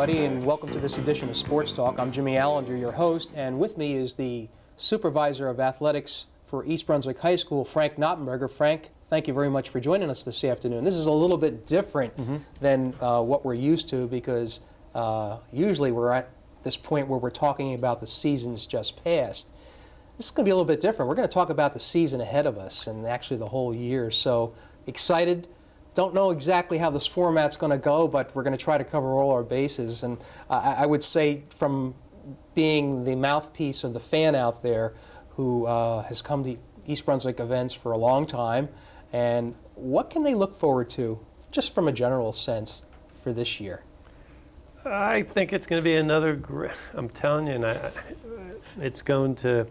everybody, and welcome to this edition of Sports Talk. I'm Jimmy Allinder, your host, and with me is the Supervisor of Athletics for East Brunswick High School, Frank Noppenberger. Frank, thank you very much for joining us this afternoon. This is a little bit different than what we're used to, because usually we're at this point where we're talking about the seasons just past. This is going to be a little bit different. We're going to talk about the season ahead of us and actually the whole year. So excited. Don't know exactly how this format's going to go, but we're going to try to cover all our bases. And I would say, from being the mouthpiece of the fan out there who has come to East Brunswick events for a long time, and what can they look forward to, just from a general sense, for this year? I think it's going to be another, I'm telling you, it's going to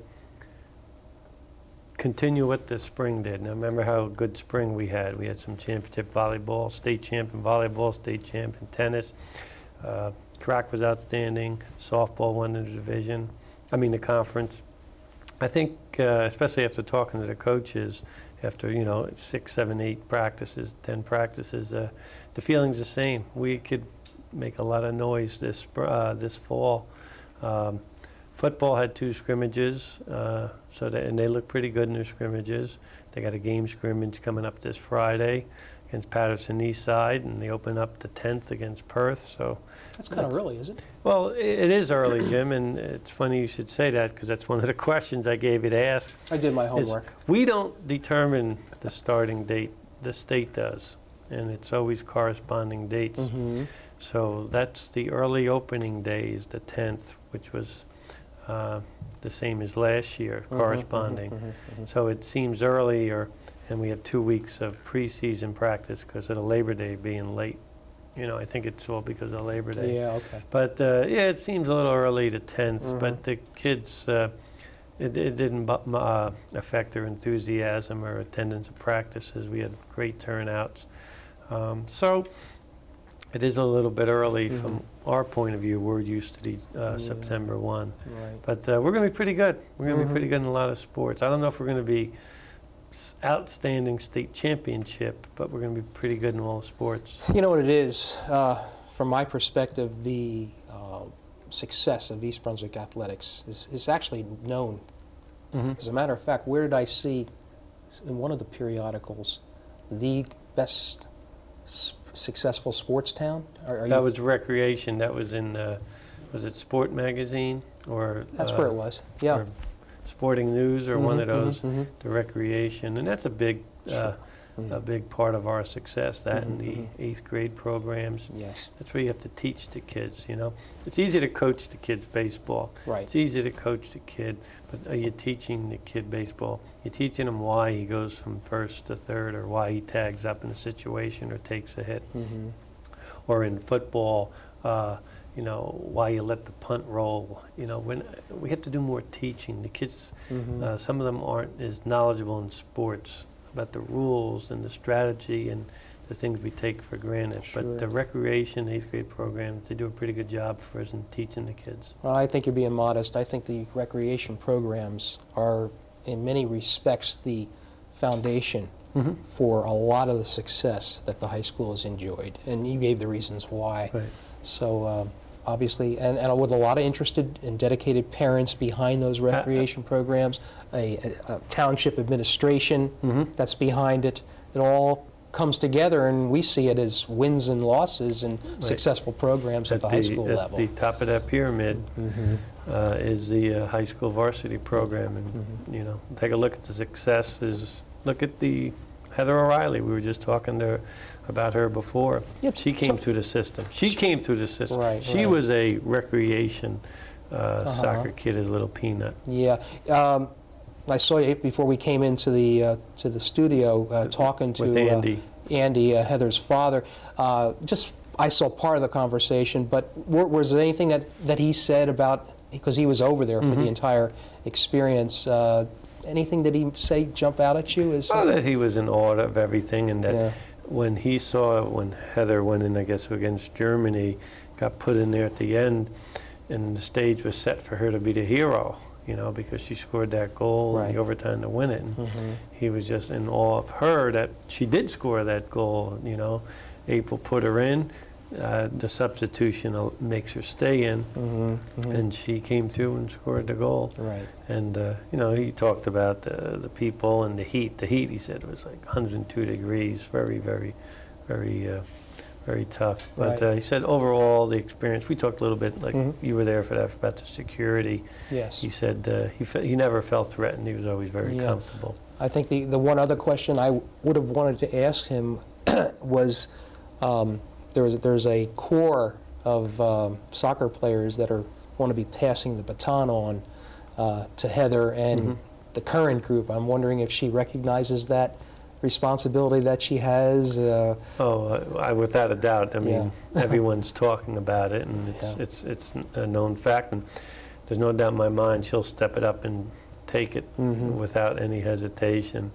continue what the spring did. Now, remember how good spring we had. We had some championship volleyball, state champion volleyball, state champion tennis. Track was outstanding. Softball won the division. the conference. I think, especially after talking to the coaches, after 6, 7, 8 practices, 10 practices, the feeling's the same. We could make a lot of noise this fall. Football had 2 scrimmages, and they look pretty good in their scrimmages. They got a game scrimmage coming up this Friday against Patterson East Side, and they open up the 10th against Perth. So that's kind of early, is it? Well, it is early, Jim, and it's funny you should say that, because that's one of the questions I gave you to ask. I did my homework. We don't determine the starting date. The state does, and it's always corresponding dates. So that's the early opening day is the 10th, which was the same as last year, corresponding. So it seems earlier, and we have 2 weeks of preseason practice because of the Labor Day being late. I think it's all because of Labor Day. Yeah, okay. But yeah, it seems a little early, the 10th, but the kids, it didn't affect their enthusiasm or attendance at practices. We had great turnouts. So it is a little bit early from our point of view. We're used to the September 1. Right. But we're going to be pretty good. We're going to be pretty good in a lot of sports. I don't know if we're going to be outstanding state championship, but we're going to be pretty good in all sports. You know what it is? From my perspective, the success of East Brunswick Athletics is actually known. As a matter of fact, where did I see in one of the periodicals the best successful sports town? That was Recreation. That was in, was it Sport Magazine? Or that's where it was, yeah. Or Sporting News, or one of those, the Recreation. And that's a big part of our success, that and the 8th grade programs. Yes. That's where you have to teach the kids, It's easy to coach the kids baseball. Right. It's easy to coach the kid, but are you teaching the kid baseball? You're teaching him why he goes from first to third, or why he tags up in a situation or takes a hit. Or in football, why you let the punt roll. When we have to do more teaching. The kids, some of them aren't as knowledgeable in sports about the rules and the strategy and the things we take for granted. Sure. But the Recreation 8th grade programs, they do a pretty good job for us in teaching the kids. Well, I think you're being modest. I think the recreation programs are, in many respects, the foundation for a lot of the success that the high school has enjoyed. And you gave the reasons why. Right. So obviously, and with a lot of interested and dedicated parents behind those recreation programs, a township administration that's behind it, it all comes together, and we see it as wins and losses and successful programs at the high school level. At the top of that pyramid is the high school varsity program, and take a look at the successes. Look at the Heather O'Reilly. We were just talking about her before. Yep. She came through the system. She came through the system. Right, she was a recreation soccer kid as a little peanut. Yeah. I saw you before we came into the studio talking to with Andy. Andy, Heather's father. I saw part of the conversation, but was there anything that he said about, because he was over there for the entire experience, anything that he say jump out at you? That he was in awe of everything, and that when Heather went in, I guess, against Germany, got put in there at the end, and the stage was set for her to be the hero, because she scored that goal in the overtime to win it. And he was just in awe of her that she did score that goal. April put her in, the substitution makes her stay in, and she came through and scored the goal. Right. And, he talked about the people and the heat. The heat, he said, was like 102 degrees, very, very, very, very tough. But Right. he said overall, the experience, we talked a little bit, like you were there for that, about the security. Yes. He said he never felt threatened. He was always very comfortable. I think the one other question I would have wanted to ask him was, there's a core of soccer players that want to be passing the baton on to Heather and the current group. I'm wondering if she recognizes that responsibility that she has. Without a doubt. I mean, everyone's talking about it, and it's a known fact. And there's no doubt in my mind she'll step it up and take it without any hesitation.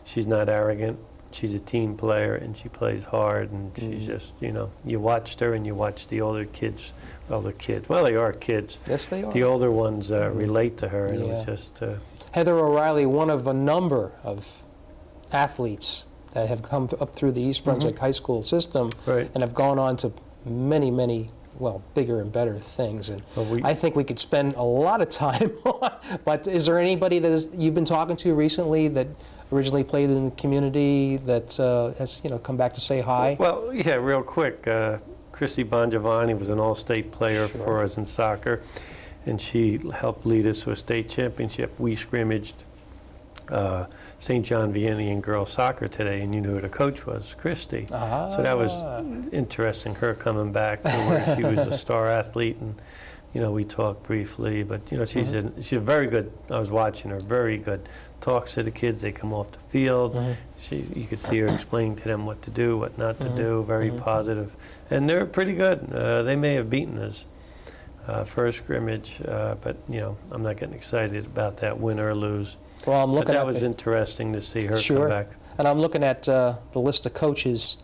She's not arrogant. She's a team player, and she plays hard, and she's just, you watched her and you watched the older kids, well, they are kids. Yes, they are. The older ones relate to her, and it was just... Heather O'Reilly, one of a number of athletes that have come up through the East Brunswick High School system and have gone on to many, many, well, bigger and better things. And I think we could spend a lot of time on, but is there anybody that you've been talking to recently that originally played in the community that has come back to say hi? Well, yeah, real quick. Christy Bongiovanni was an all-state player for us in soccer, and she helped lead us to a state championship. We scrimmaged St. John Vianney in girls soccer today, and you knew who the coach was, Christy. So that was interesting, her coming back to where she was a star athlete, and we talked briefly, but she's a very good, I was watching her, very good, talks to the kids, they come off the field, you could see her explaining to them what to do, what not to do, very positive, and they're pretty good. They may have beaten us first scrimmage, but I'm not getting excited about that, win or lose. Well, I'm looking but that at was interesting to see her come back. And I'm looking at the list of coaches.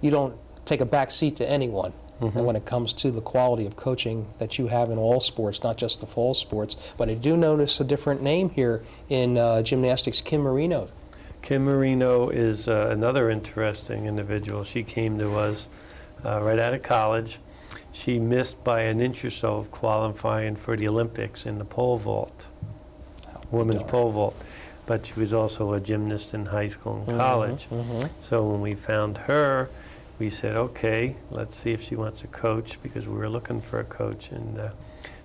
You don't take a back seat to anyone. And when it comes to the quality of coaching that you have in all sports, not just the fall sports. But I do notice a different name here in gymnastics, Kim Marino. Kim Marino is another interesting individual. She came to us right out of college. She missed by an inch or so of qualifying for the Olympics in the pole vault, women's pole vault. But she was also a gymnast in high school and college. So when we found her, we said, okay, let's see if she wants to coach, because we were looking for a coach, and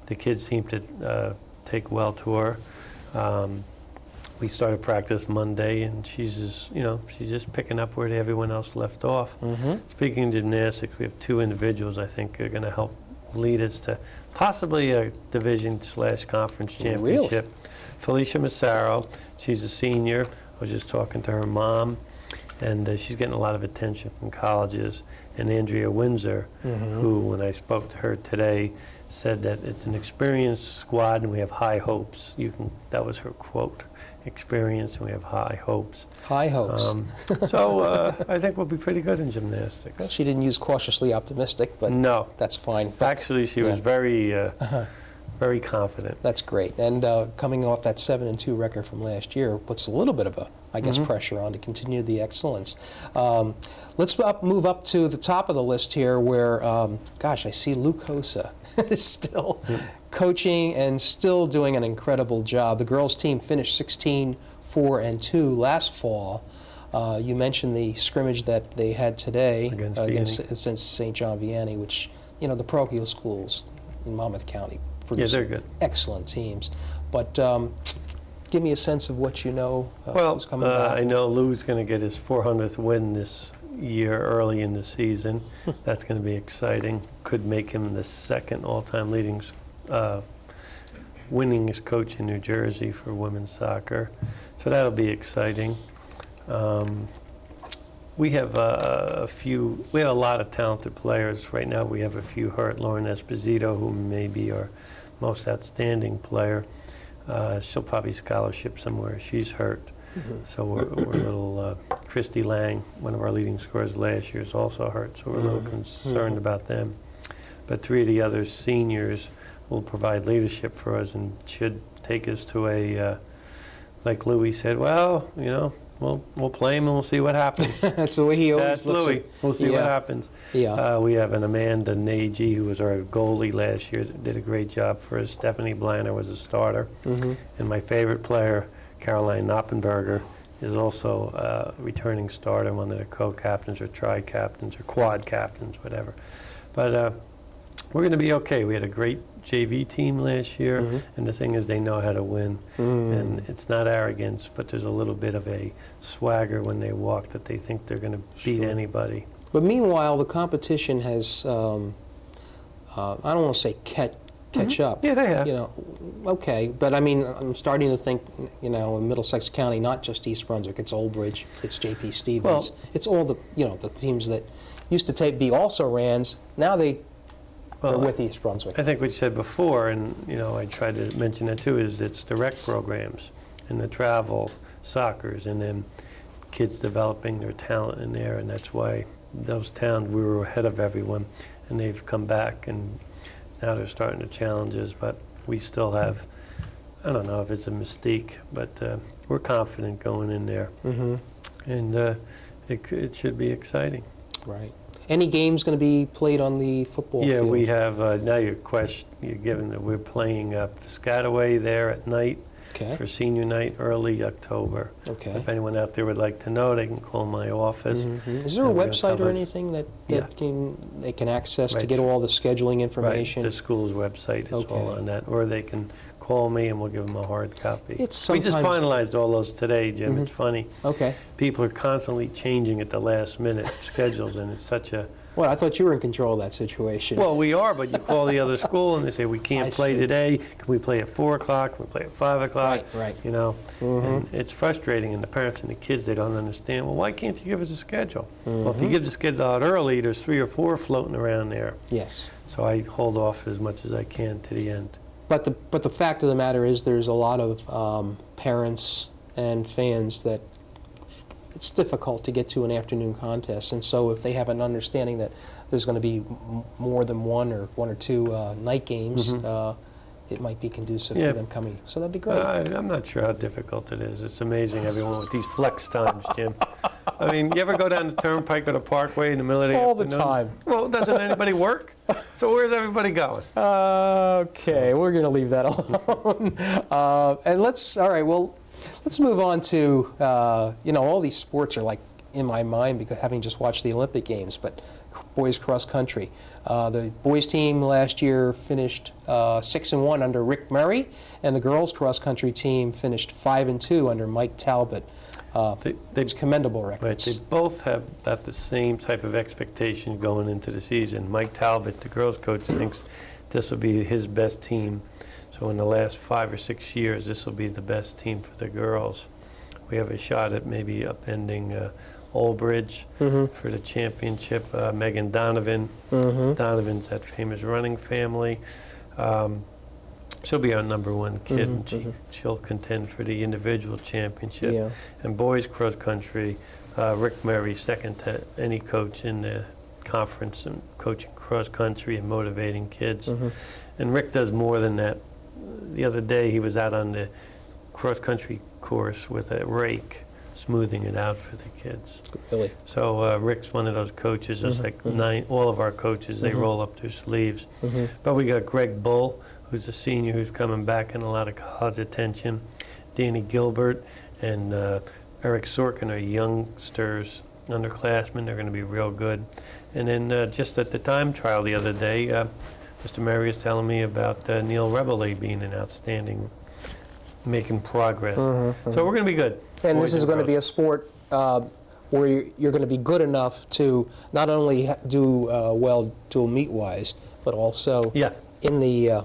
the kids seemed to take well to her. We started practice Monday, and she's just picking up where everyone else left off. Speaking of gymnastics, we have two individuals I think are going to help lead us to possibly a division/conference championship. Really? Felicia Massaro, she's a senior. I was just talking to her mom, and she's getting a lot of attention from colleges. And Andrea Windsor, who, when I spoke to her today, said that it's an experienced squad and we have high hopes. That was her quote, experience and we have high hopes. High hopes. So I think we'll be pretty good in gymnastics. Well, she didn't use cautiously optimistic, but no, that's fine. But actually, she was very, very confident. That's great. And coming off that 7-2 record from last year puts a little bit of I guess, pressure on to continue the excellence. Let's move up to the top of the list here where, gosh, I see Luke Hosa is still coaching and still doing an incredible job. The girls' team finished 16-4-2 last fall. You mentioned the scrimmage that they had today against St. John Vianney, which, the parochial schools in Monmouth County produce excellent teams. But give me a sense of what you know who's coming back. I know Lou's going to get his 400th win this year early in the season. That's going to be exciting. Could make him the second all-time leading winningest coach in New Jersey for women's soccer. So that'll be exciting. We have a lot of talented players. Right now we have a few hurt. Lauren Esposito, who may be our most outstanding player. She'll probably scholarship somewhere. She's hurt. So we're a little, Christy Lang, one of our leading scorers last year, is also hurt, so we're a little concerned about them. But three of the other seniors will provide leadership for us and should take us to like Louis said, well, we'll play him and we'll see what happens. That's the way he always That's looks Louis. at. We'll see what happens. Yeah. We have an Amanda Nagy, who was our goalie last year, did a great job for us. Stephanie Blanner was a starter. Mm-hmm. And my favorite player, Frank Noppenberger, is also a returning starter, one of the co-captains or tri-captains or quad captains, whatever. But we're going to be okay. We had a great JV team last year, Mm-hmm. and the thing is they know how to win. Mm. And it's not arrogance, but there's a little bit of a swagger when they walk that they think they're going to beat Sure. anybody. But meanwhile, the competition has, I don't want to say catch up. Yeah, they have. You know, okay, but I mean, I'm starting to think, you know, in Middlesex County, not just East Brunswick, it's Old Bridge, it's J.P. Stevens, it's all the, you know, the teams that used to be also-rans, now they're with East Brunswick. I think what you said before, and you know, I tried to mention that too, is it's the rec programs and the travel, soccer's, and then kids developing their talent in there, and that's why those towns, we were ahead of everyone, and they've come back, and now they're starting to challenge us, but we still have, I don't know if it's a mystique, but we're confident going in there, Mm-hmm. and it should be exciting. Right. Any games going to be played on the football Yeah, field? we have, now you're given that we're playing Piscataway there at night Okay. for senior night, early October. Okay. If anyone out there would like to know, they can call my office. Mhm. Is there a and we're gonna website or cover- anything that Yeah. they can access to Right. get all the scheduling information? Right, the school's website is Okay. all on that, or they can call me and we'll give them a hard copy. It's We just sometimes- finalized all those today, Jim. Mhm. It's funny. Okay. People are constantly changing at the last minute schedules, and it's such a... Well, I thought you were in control of that situation. Well, we are, but you call the other school and they say, we can't I play see. today. Can we play at 4 o'clock? Can we play at 5 o'clock? Right. You know, Mhm. and it's frustrating, and the parents and the kids, they don't understand, well, why can't you give us a schedule? Well, if you give the schedule out early, there's 3 or 4 floating around there. Yes. So I hold off as much as I can to the end. But the fact of the matter is there's a lot of parents and fans that it's difficult to get to an afternoon contest. And so if they have an understanding that there's going to be more than one or two night games, it might be conducive Yeah. for them coming. So that'd be great. I'm not sure how difficult it is. It's amazing, everyone, with these flex times, Jim. I mean, you ever go down the Turnpike or the Parkway in the middle of the All the afternoon? time. Well, doesn't anybody work? So where's everybody going? Okay, we're going to leave that alone. And let's move on to, all these sports are like in my mind because having just watched the Olympic Games, but boys cross country. The boys team last year finished 6-1 under Rick Murray, and the girls cross country team finished 5-2 under Mike Talbot. It's commendable Right, records. they both have about the same type of expectation going into the season. Mike Talbot, the girls' coach, thinks this will be his best team. So in the last 5 or 6 years, this will be the best team for the girls. We have a shot at maybe upending Old Bridge for the championship. Megan Donovan. Donovan's that famous running family. She'll be our #1 kid, and she'll contend for the individual championship. Yeah. And boys cross country, Rick Murray, second to any coach in the conference and coaching cross country and motivating kids. And Rick does more than that. The other day he was out on the cross country course with a rake, smoothing it out for the kids. Really. So Rick's one of those coaches, just like all of our coaches, they roll up their sleeves. But we got Greg Bull, who's a senior who's coming back in a lot of college attention. Danny Gilbert and Eric Sorkin are youngsters, underclassmen. They're going to be real good. And then just at the time trial the other day, Mr. Murray was telling me about Neil Rebele being an outstanding, making progress. So we're going to be good. And boys this is going to be girls. a sport where you're going to be good enough to not only do well dual meet-wise, but also Yeah. in the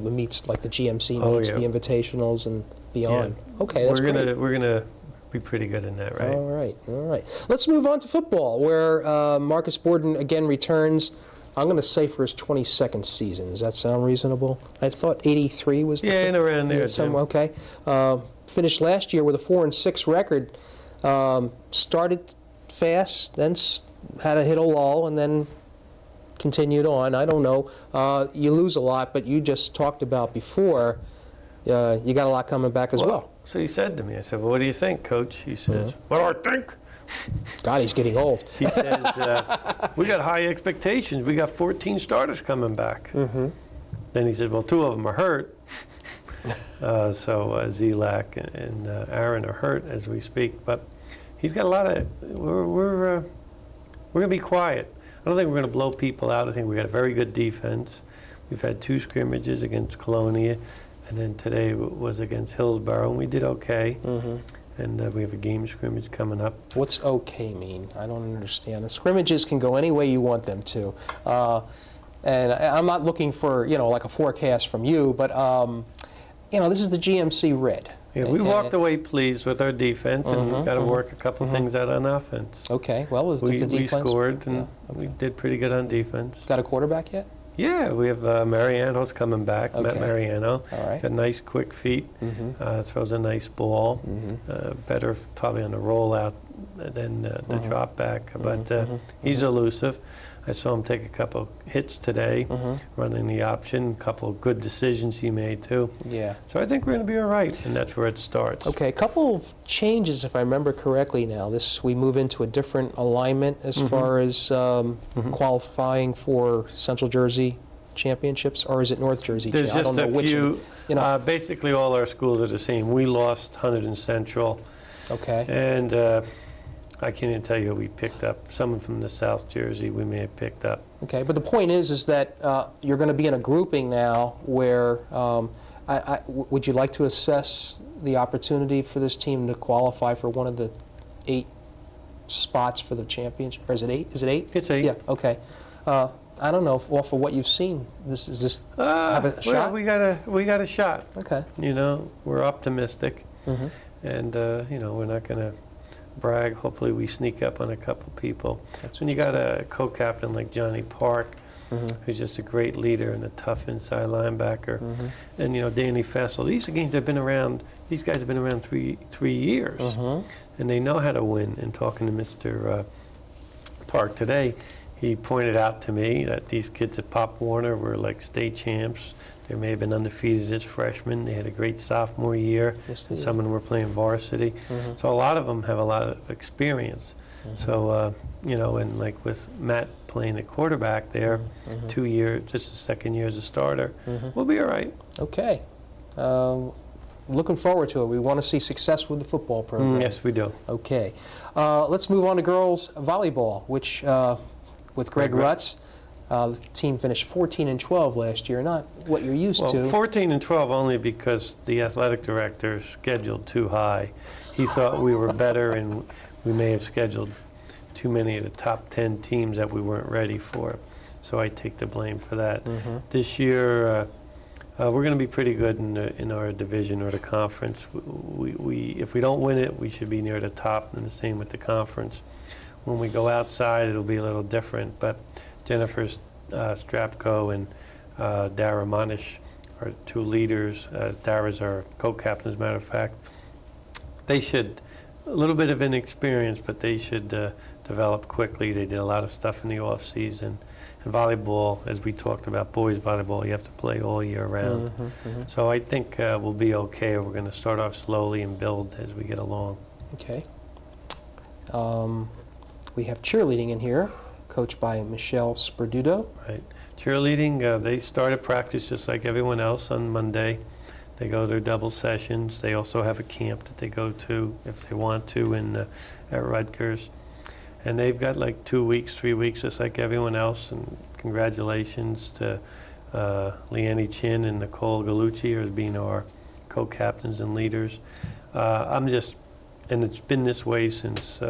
meets like the GMC meets, yeah. the invitationals, and beyond. Yeah. Okay, that's we're great. gonna We're going to be pretty good in that, right? All right. Let's move on to football, where Marcus Borden again returns. I'm going to say for his 22nd season. Does that sound reasonable? I thought 83 was the Yeah, and around there, Jim. Okay. Finished last year with a 4-6 record. Started fast, then had a hit a lull, and then continued on. I don't know. You lose a lot, but you just talked about before you got a lot coming back as well. So he said to me, I said, well, what do you think, Coach? He says, what do I think? God, he's getting old. He says, we got high expectations. We got 14 starters coming back. Then he said, well, 2 of them are hurt. So Zelak and Aaron are hurt as we speak. But he's got a lot of, we're going to be quiet. I don't think we're going to blow people out. I think we got a very good defense. We've had 2 scrimmages against Colonia, and then today was against Hillsborough, and we did okay. And we have a game scrimmage coming up. What's okay mean? I don't understand. The scrimmages can go any way you want them to. And I'm not looking for, like a forecast from you, but, this is the GMC Red. Yeah, we walked away pleased with our defense, and we've got to work a couple things out on offense. Okay, well, if the defense... We scored, and we did pretty good on defense. Got a quarterback yet? Yeah, we have Mariano's coming back, Matt Mariano. All right. Got nice, quick feet. Throws a nice ball. Better probably on the rollout than the drop back, but he's elusive. I saw him take a couple hits today, running the option. A couple of good decisions he made too. Yeah. So I think we're going to be all right, and that's where it starts. Okay, a couple of changes, if I remember correctly. Now, we move into a different alignment as far as qualifying for Central Jersey championships, or is it North Jersey? There's I don't just know a few. Basically, all our schools are the same. We lost Hunterdon Central. Okay. And I can't even tell you who we picked up. Someone from the South Jersey we may have picked up. Okay, but the point is that you're going to be in a grouping now where would you like to assess the opportunity for this team to qualify for one of the 8 spots for the championship? Or is it 8? Is it 8? It's 8. Yeah, okay. I don't know, off of what you've seen, does this have a shot? Well, we got a shot. Okay. We're optimistic. And, we're not going to brag. Hopefully we sneak up on a couple people. When you got a co-captain like Johnny Park, who's just a great leader and a tough inside linebacker, and Danny Fessel. These guys have been around 3 years, and they know how to win. And talking to Mr. Park today, he pointed out to me that these kids at Pop Warner were like state champs. They may have been undefeated as freshmen. They had a great sophomore year, and some of them were playing varsity. So a lot of them have a lot of experience. So, and like with Matt playing the quarterback there, 2 years, just the second year as a starter, we'll be all right. Okay. Looking forward to it. We want to see success with the football program. Yes, we do. Okay. Let's move on to girls volleyball, which with Greg Rutz, the team finished 14-12 last year, not what you're used to. 14-12 only because the athletic director scheduled too high. He thought we were better, and we may have scheduled too many of the top 10 teams that we weren't ready for. So I take the blame for that. This year, we're going to be pretty good in our division or the conference. If we don't win it, we should be near the top, and the same with the conference. When we go outside, it'll be a little different, but Jennifer Strapko and Dara Monish are 2 leaders. Dara's our co-captain, as a matter of fact. They should, a little bit of inexperience, but they should develop quickly. They did a lot of stuff in the off-season. And volleyball, as we talked about, boys volleyball, you have to play all year round. So I think we'll be okay. We're going to start off slowly and build as we get along. Okay. We have cheerleading in here, coached by Michelle Sperduto. Right. Cheerleading, they started practice just like everyone else on Monday. They go to their double sessions. They also have a camp that they go to if they want to at Rutgers. And they've got like 2 weeks, 3 weeks, just like everyone else. And congratulations to Leanne Chin and Nicole Gallucci as being our co-captains and leaders. And it's been this way since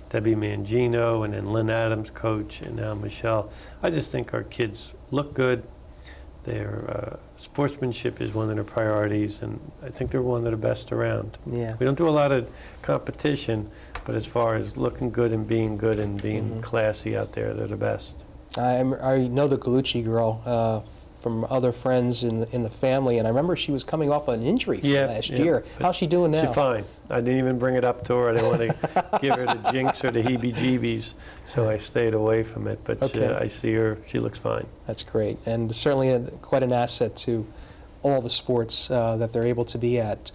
Debbie Mangino, and then Lynn Adams, coach, and now Michelle. I just think our kids look good. Their sportsmanship is one of their priorities, and I think they're one of the best around. Yeah. We don't do a lot of competition, but as far as looking good and being classy out there, they're the best. I know the Gallucci girl from other friends in the family, and I remember she was coming off an injury from last year. How's she doing now? She's fine. I didn't even bring it up to her. I didn't want to give her the jinx or the heebie-jeebies, so I stayed away from it. But I see her. She looks fine. That's great, and certainly quite an asset to all the sports that they're able to be at.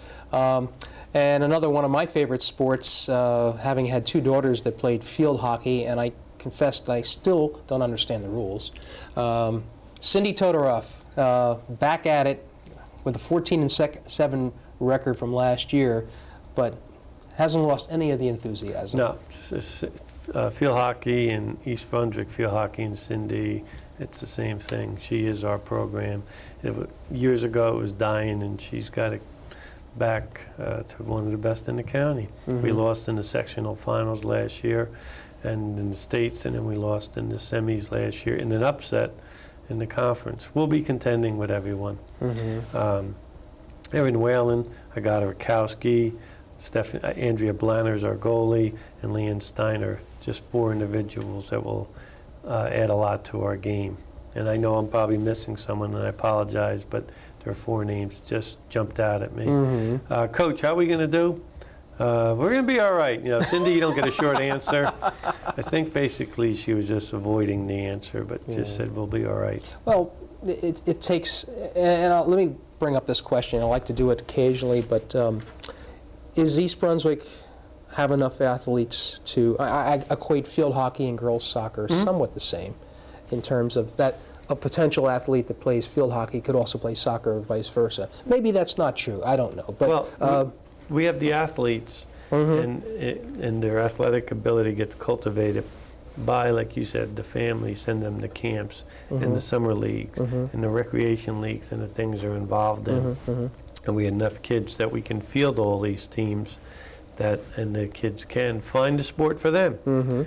And another one of my favorite sports, having had two daughters that played field hockey, and I confess that I still don't understand the rules. Cindy Todoroff, back at it with a 14-7 record from last year, but hasn't lost any of the enthusiasm. No, field hockey and East Brunswick field hockey and Cindy, it's the same thing. She is our program. Years ago it was dying, and she's got it back to one of the best in the county. We lost in the sectional finals last year and in the states, and then we lost in the semis last year in an upset in the conference. We'll be contending with everyone. Erin Whalen, Agata Rakowski, Andrea Blanner's our goalie, and Leanne Steiner, just four individuals that will add a lot to our game. And I know I'm probably missing someone, and I apologize, but there are four names just jumped out at me. Coach, how are we going to do? We're going to be all right. You know, Cindy, you don't get a short answer. I think basically she was just avoiding the answer, but just said we'll be all right. Well, it takes, and let me bring up this question. I like to do it occasionally, but is East Brunswick have enough athletes to, I equate field hockey and girls soccer somewhat the same in terms of that a potential athlete that plays field hockey could also play soccer or vice versa. Maybe that's not true. I don't know. But well, we have the athletes, and their athletic ability gets cultivated by, like you said, the family, send them to camps and the summer leagues and the recreation leagues and the things they're involved in. And we have enough kids that we can field all these teams, and the kids can find a sport for them.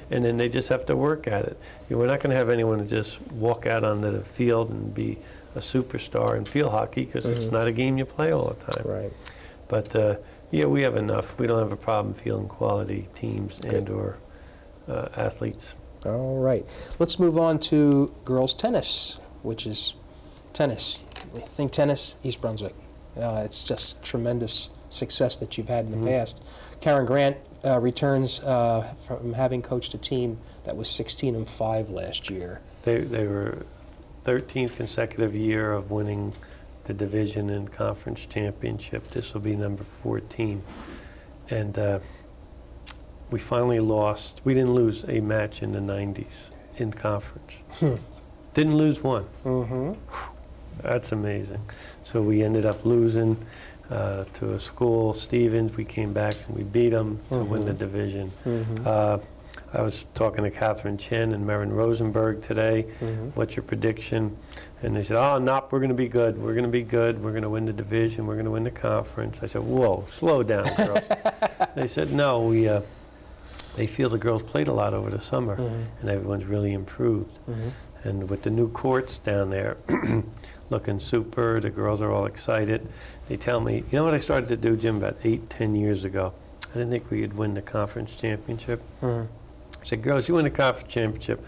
And then they just have to work at it. We're not going to have anyone just walk out onto the field and be a superstar in field hockey, because it's not a game you play all the time. Right. But yeah, we have enough. We don't have a problem fielding quality teams and or athletes. All right. Let's move on to girls tennis, which is tennis. We think tennis, East Brunswick. It's just tremendous success that you've had in the past. Karen Grant returns from having coached a team that was 16-5 last year. They were 13th consecutive year of winning the division and conference championship. This will be number 14. And we finally lost. We didn't lose a match in the 90s in conference. Didn't lose one. That's amazing. So we ended up losing to a school, Stevens. We came back and we beat them to win the division. I was talking to Catherine Chen and Marin Rosenberg today. What's your prediction? And they said, oh, Nop, we're going to be good. We're going to be good. We're going to win the division. We're going to win the conference. I said, whoa, slow down, girls. They said, no, they feel the girls played a lot over the summer, and everyone's really improved. And with the new courts down there, looking super, the girls are all excited. They tell me, you know what I started to do, Jim, about 8-10 years ago? I didn't think we could win the conference championship. I said, girls, you win the conference championship.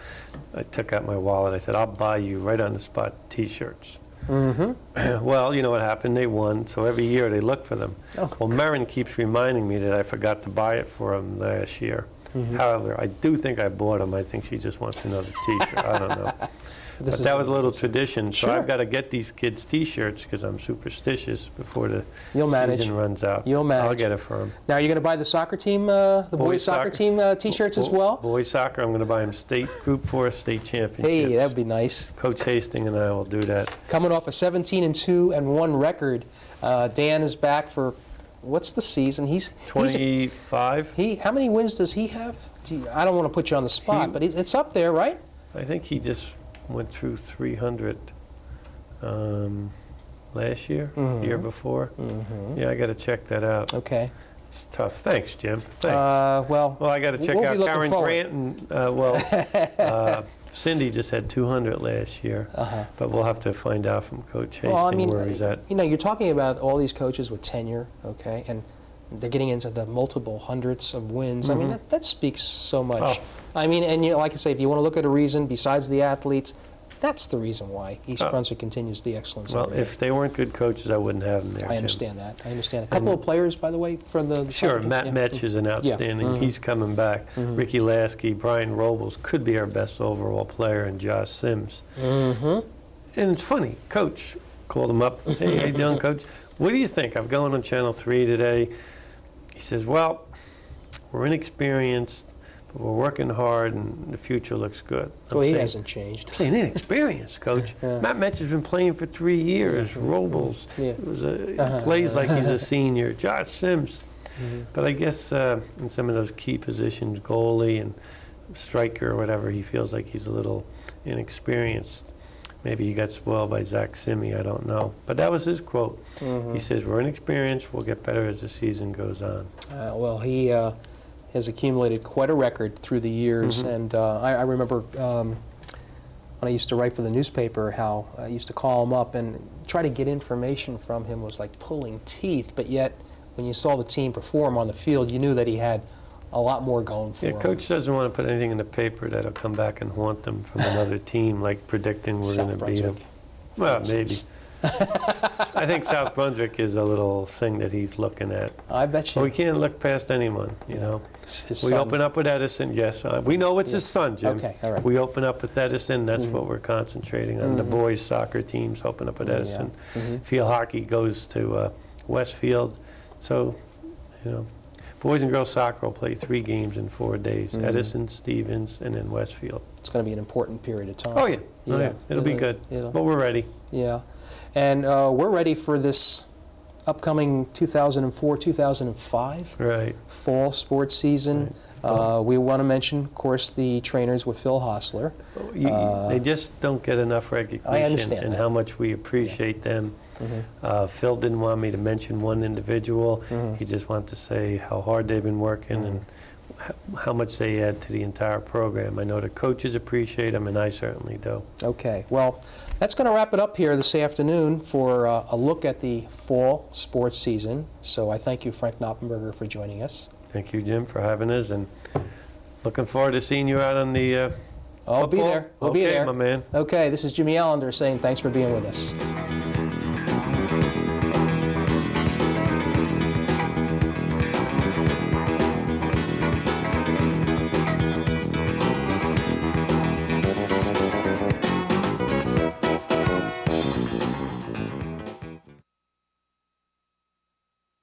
I took out my wallet. I said, I'll buy you right on the spot T-shirts. Well, you know what happened? They won, so every year they look for them. Well, Marin keeps reminding me that I forgot to buy it for them last year. However, I do think I bought them. I think she just wants another T-shirt. I don't know. But that was a little tradition, so I've got to get these kids T-shirts because I'm superstitious before the season runs out. You'll manage. I'll get it for them. Now, are you going to buy the soccer team, the boys soccer team T-shirts as well? Boys soccer, I'm going to buy them state Group 4 state championships. Hey, that would be nice. Coach Hastings and I will do that. Coming off a 17-2-1 record, Dan is back for, what's the season? He's 25. How many wins does he have? I don't want to put you on the spot, but it's up there, right? I think he just went through 300 last year, year before. Yeah, I got to check that out. Okay. It's tough. Thanks, Jim. Thanks. Well, I got to check out Karen Grant. And, Cindy just had 200 last year, but we'll have to find out from Coach Hastings where he's at. You know, you're talking about all these coaches with tenure, okay, and they're getting into the multiple hundreds of wins. I mean, that speaks so much. I mean, and like I say, if you want to look at a reason besides the athletes, that's the reason why East Brunswick continues the excellence. Well, if they weren't good coaches, I wouldn't have them there. I understand that. I understand. A couple of players, by the way, from the sure. Matt Metch is an outstanding. He's coming back. Ricky Lasky, Brian Robles could be our best overall player, and Josh Sims. And it's funny, Coach. called him up. Hey, how you doing, Coach? What do you think? I'm going on Channel 3 today. He says, well, we're inexperienced, but we're working hard, and the future looks good. Well, he hasn't changed. I'm saying inexperienced, Coach. Yeah. Matt Metch has been playing for 3 years. Robles. Yeah. He plays like he's a senior. Josh Sims. But I guess in some of those key positions, goalie and striker or whatever, he feels like he's a little inexperienced. Maybe he got spoiled by Zach Simi, I don't know. But that was his quote. He says, we're inexperienced, we'll get better as the season goes on. Well, he has accumulated quite a record through the years, and I remember when I used to write for the newspaper how I used to call him up and try to get information from him was like pulling teeth, but yet when you saw the team perform on the field, you knew that he had a lot more going for him. Yeah, Coach doesn't want to put anything in the paper that'll come back and haunt them from another team, like predicting we're going to beat them. Well, maybe. I think South Brunswick is a little thing that he's looking at. I bet you. But we can't look past anyone, you know. His We son. open up with Edison, yes. We know it's his son, Jim. Okay, all right. We open up with Edison, that's what we're concentrating on. The boys' soccer teams open up with Edison. Field hockey goes to Westfield. So, you know, boys and girls soccer will play 3 games in 4 days. Edison, Stevens, and then Westfield. It's going to be an important period of time. Oh, yeah. Oh, yeah. It'll be good. But we're ready. Yeah. And we're ready for this upcoming 2004-2005 Right. fall sports season. We want to mention, of course, the trainers with Phil Hostler. They just don't get enough recognition. I understand and that. how much we appreciate them. Phil didn't want me to mention one individual. He just wanted to say how hard they've been working and how much they add to the entire program. I know the coaches appreciate them, and I certainly do. Okay. Well, that's going to wrap it up here this afternoon for a look at the fall sports season. So I thank you, Frank Noppenberger, for joining us. Thank you, Jim, for having us, and looking forward to seeing you out on the I'll be football. there. We'll be there. Okay, my man. Okay, this is Jimmy Allinder saying thanks for being with us.